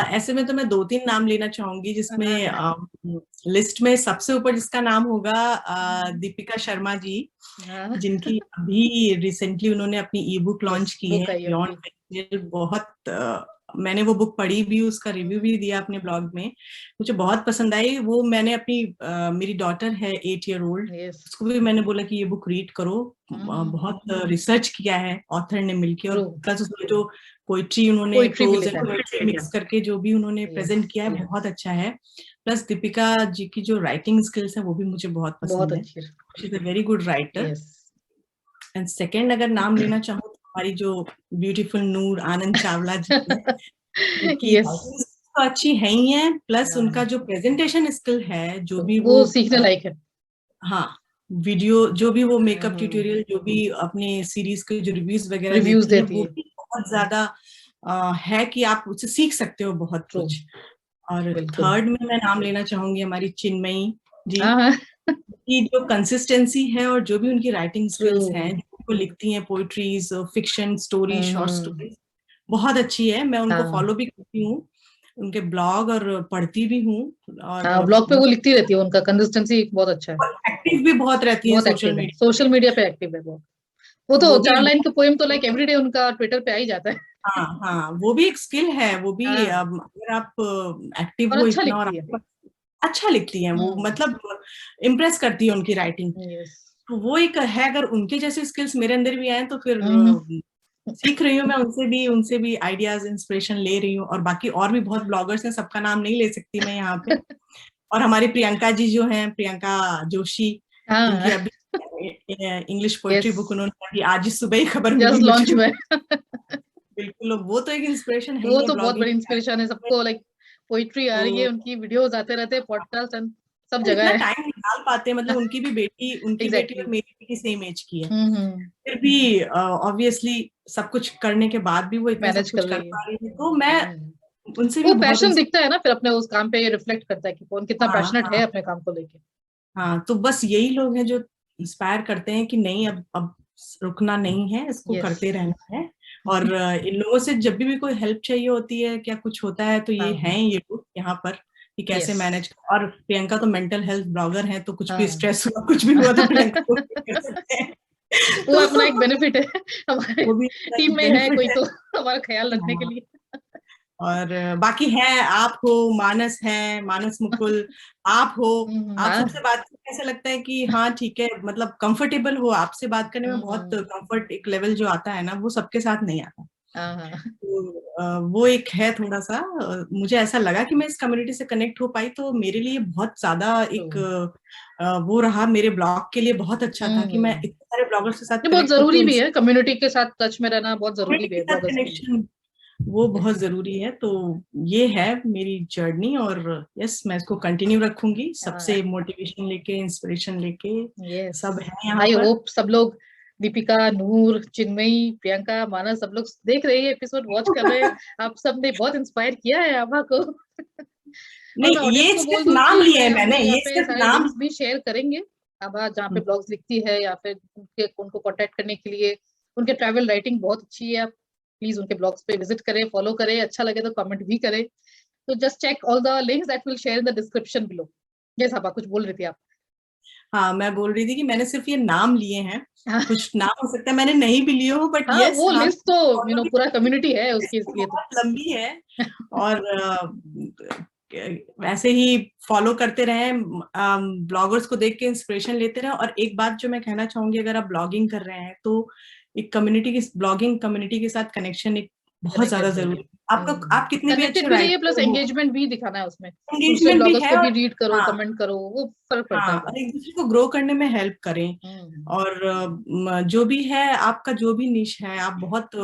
ऐसे में तो मैं 2-3 नाम लेना चाहूंगी, जिसमें हाँ, लिस्ट में सबसे ऊपर जिसका नाम होगा दीपिका शर्मा जी, हाँ, जिनकी अभी रिसेंटली उन्होंने अपनी ई बुक यस, लॉन्च की है, बुक आई है बियॉन्ड उनकी। फिक्शनल। बहुत मैंने वो बुक पढ़ी भी, उसका रिव्यू भी दिया अपने ब्लॉग में, मुझे बहुत पसंद आई वो। मैंने अपनी मेरी डॉटर है 8 year old, यस। उसको भी मैंने बोला कि ये बुक रीड करो। बहुत रिसर्च किया है ऑथर ने मिलके, और ट्रू। प्लस उसमें जो पोइट्री उन्होंने पोइट्री भी प्रोज लिखा एंड है। पोइट्री मिक्स करके जो भी उन्होंने यस, प्रेजेंट किया है, बहुत अच्छा है। प्लस दीपिका जी की जो राइटिंग स्किल्स है वो भी मुझे बहुत बहुत पसंद है। अच्छी। She is a very good writer. Yes. And second अगर नाम लेना चाहूँ तो हमारी जो ब्यूटीफुल नूर आनंद चावला जी है, उनकी यस। राइटिंग तो अच्छी है ही है, प्लस उनका जो प्रेजेंटेशन स्किल है, जो भी वो सीखने लायक है। हाँ, वीडियो जो भी वो मेकअप ट्यूटोरियल, जो भी अपने सीरीज के जो रिव्यूज वगैरह रिव्यूज देती है, देती वो है। भी बहुत ज्यादा है कि आप उससे सीख सकते हो बहुत ट्रू। कुछ। और बिल्कुल। थर्ड में मैं नाम लेना चाहूंगी हमारी चिन्मयी जी, हाँ हाँ। की जो कंसिस्टेंसी है और जो भी उनकी राइटिंग ट्रू। स्किल्स हैं, जो वो लिखती हैं poetries, fiction story, short stories, बहुत अच्छी है। मैं उनको हाँ फॉलो भी करती हूँ, उनके ब्लॉग, और पढ़ती भी हूँ। और हाँ, ब्लॉग पे वो लिखती रहती है, उनका कंसिस्टेंसी बहुत अच्छा है। एक्टिव भी बहुत रहती हैं बहुत सोशल एक्टिव है, मीडिया सोशल मीडिया पे एक्टिव है वो पे। तो वो भी 4 लाइन का पोएम तो लाइक एवरीडे उनका ट्विटर पे आ ही जाता है। हाँ हाँ, वो भी एक स्किल है, वो भी हाँ, अगर आप एक्टिव और हो अच्छा इतना, और लिखती है। आपके पास अच्छा लिखती हैं वो, हम्म। मतलब इम्प्रेस करती है उनकी राइटिंग। यस। तो वो एक है, अगर उनके जैसे स्किल्स मेरे अंदर भी आए तो फिर हम्म। सीख रही हूँ मैं उनसे भी आइडियाज, इंस्पिरेशन ले रही हूँ। और बाकी और भी बहुत ब्लॉगर्स हैं, सबका नाम नहीं ले सकती मैं यहाँ पे। और हमारी प्रियंका जी जो हैं, प्रियंका जोशी, हाँ। जिनकी अभी इंग्लिश पोएट्री यस, बुक उन्होंने अभी आज ही सुबह ही खबर मिली जस्ट लॉन्च मुझे। हुआ है। बिल्कुल, वो तो एक इंस्पिरेशन है वो ही है तो बहुत ब्लॉगिंग। बड़ी इंस्पिरेशन है सबको, लाइक पोइट्री आ रही है, तो उनकी वीडियोस आते रहते हैं, पॉडकास्ट सब इतना जगह है। टाइम निकाल पाते हैं, मतलब उनकी बेटी एग्जैक्टली। और मेरी बेटी सेम एज की है, हम्म। फिर भी ऑब्वियसली सब कुछ करने के बाद भी वो इतना सब मैनेज कर कुछ कर रही है। पा रही है, तो मैं उनसे भी वो बहुत पैशन दिखता है ना फिर अपने उस काम पे, ये रिफ्लेक्ट करता है कि कौन कितना हाँ पैशनेट है हाँ अपने काम को लेके। हाँ, तो बस यही लोग हैं जो इंस्पायर करते हैं कि नहीं, अब रुकना नहीं है, इसको यस। करते रहना है। और इन लोगों से जब भी कोई हेल्प चाहिए होती है, क्या कुछ होता है, तो ये हैं, हाँ। ये लोग यहाँ पर कि कैसे यस। मैनेज। और प्रियंका तो मेंटल हेल्थ ब्लॉगर हैं, तो कुछ भी हाँ। स्ट्रेस हुआ, कुछ भी हुआ, तो प्रियंका को कर सकते हैं। वो अपना एक तो बेनिफिट है, हमारे वो भी टीम में है बेनिफिट कोई है। तो हमारा ख्याल रखने के हाँ, लिए। और बाकी है, आप हो, मानस है, मानस मुकुल, आप हो। आप हाँ। सबसे बात करके ऐसा लगता है कि हाँ ठीक है, मतलब कंफर्टेबल हो, आपसे बात करने में बहुत हम्म। कंफर्ट, एक लेवल जो आता है ना, वो सबके साथ नहीं आता। हाँ हाँ। तो वो एक है थोड़ा सा, मुझे ऐसा लगा कि मैं इस कम्युनिटी से कनेक्ट हो पाई, तो मेरे लिए बहुत ज्यादा एक वो रहा, मेरे ब्लॉग के लिए बहुत अच्छा था कि मैं हम्म। इतने सारे ब्लॉगर्स के साथ ये बहुत कनेक्ट होकर जरूरी भी उनसे है, कम्युनिटी के साथ टच में रहना बहुत जरूरी कम्युनिटी भी के है साथ ब्लॉगर्स के लिए। कनेक्शन, वो बहुत यस। जरूरी है। तो ये है मेरी जर्नी, और यस, मैं इसको कंटिन्यू रखूंगी, सबसे हाँ। मोटिवेशन लेके, इंस्पिरेशन लेके, यस। सब है यहाँ आई पर। होप सब लोग, दीपिका, नूर, चिन्मयी, प्रियंका, मानस, सब लोग देख रहे हैं, एपिसोड वॉच कर रहे हैं। आप सब ने बहुत इंस्पायर किया है आभा को। और मैं नहीं, ऑडियंस ये को बोल सिर्फ दूं नाम कि लिए मैं है अभी मैंने, यहाँ ये पे सिर्फ सारे नाम। लिंक्स भी शेयर करेंगे। आभा जहाँ पे ब्लॉग्स लिखती है, या फिर उनको कांटेक्ट करने के लिए, उनके ट्रैवल राइटिंग बहुत अच्छी है, आप प्लीज उनके ब्लॉग्स पे विजिट करें, फॉलो करें, अच्छा लगे तो कमेंट भी करें। तो just check all the links that will share in the description below. Yes Abha, कुछ बोल रही थी आप? हाँ, मैं बोल रही थी कि मैंने सिर्फ ये नाम लिए हैं, कुछ नाम हो सकता है मैंने नहीं भी लिए हो, बट हाँ, वो लिस्ट तो पूरा कम्युनिटी है उसकी, इसलिए तो बहुत लंबी है। और वैसे ही फॉलो करते रहे, ब्लॉगर्स को देख के इंस्पिरेशन लेते रहे। और एक बात जो मैं कहना चाहूंगी, अगर आप ब्लॉगिंग कर रहे हैं तो एक कम्युनिटी की, ब्लॉगिंग कम्युनिटी के साथ कनेक्शन एक बहुत ज्यादा जरूरी है। आपका, आप कितने भी अच्छे कनेक्टेड भी रहिए, प्लस राइटर हो, एंगेजमेंट भी दिखाना है उसमें, दूसरे एंगेजमेंट भी ब्लॉगर्स है। को भी और रीड करो, हाँ, कमेंट करो, वो फर्क पड़ता है हाँ, और एक दूसरे को ग्रो करने में हेल्प करें। और जो भी है आपका, जो भी निश है, आप बहुत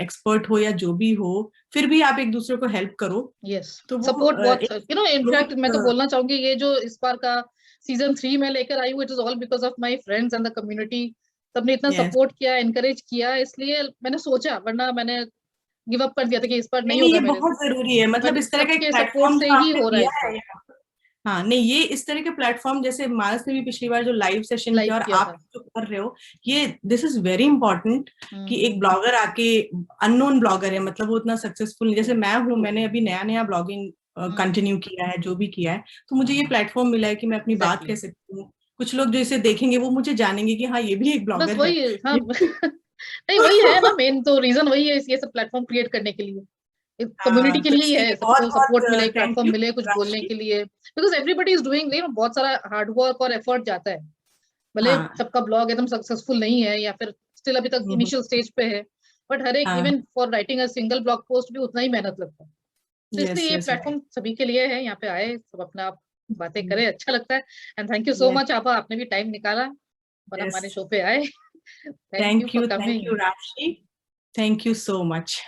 एक्सपर्ट हो या जो भी हो, फिर भी आप एक दूसरे को हेल्प करो। यस, तो वो सपोर्ट बहुत, एक इनफैक्ट मैं तो ग्रोथ। बोलना चाहूंगी, ये जो इस बार का सीजन 3 में लेकर आई हूँ, it is all because of my friends and the community. सबने इतना यस, सपोर्ट किया, एनकरेज किया, इसलिए मैंने सोचा, वरना मैंने गिव अप कर दिया था कि इस बार नहीं नहीं नहीं, होगा ये मेरे से। बहुत जरूरी है, मतलब बट इस तरह का एक सबके सपोर्ट प्लेटफॉर्म से जो ही आपने हो रहा है दिया इस बार। है। हाँ, नहीं, ये इस तरह के प्लेटफॉर्म, जैसे मानस ने भी पिछली बार जो लाइव सेशन लाइव किया और किया आप था। जो कर रहे हो, ये दिस इज वेरी इंपॉर्टेंट। कि एक हम्म, ब्लॉगर आके, अननोन ब्लॉगर है, मतलब वो उतना सक्सेसफुल नहीं, जैसे मैं हूँ, मैंने अभी नया नया ब्लॉगिंग कंटिन्यू किया है, जो भी किया है, तो मुझे ये प्लेटफॉर्म मिला है कि मैं अपनी बात कह एग्जैक्टली, सकती हूँ। कुछ लोग जो इसे देखेंगे वो मुझे जानेंगे कि हाँ, ये भी एक बस ब्लॉगर है। वही, हाँ नहीं वही है ना, मेन तो रीजन वही है ये सब प्लेटफॉर्म क्रिएट करने के लिए, कम्युनिटी हाँ, के तो लिए ही इसके है, लिए बहुत सबको सपोर्ट मिले, बहुत एक थैंक प्लेटफॉर्म यू मिले कुछ बोलने राशि। के लिए, बिकॉज एवरीबडी इज डूइंग, बहुत सारा हार्ड वर्क और एफर्ट जाता है। भले हाँ, सबका ब्लॉग एकदम सक्सेसफुल नहीं है, या फिर स्टिल अभी तक हम्म, इनिशियल स्टेज पे है, बट हर एक, हाँ, even for writing a single blog post भी उतना ही मेहनत लगता है। तो यस इसलिए ये यस, प्लेटफॉर्म सभी के लिए है, यहाँ पे आए सब अपना आप बातें राइट, करें, अच्छा लगता है। And thank you so yes much आपा, आपने भी टाइम निकाला और यस, हमारे शो पे आए। Thank you for thank coming. You राशि, थैंक यू सो मच।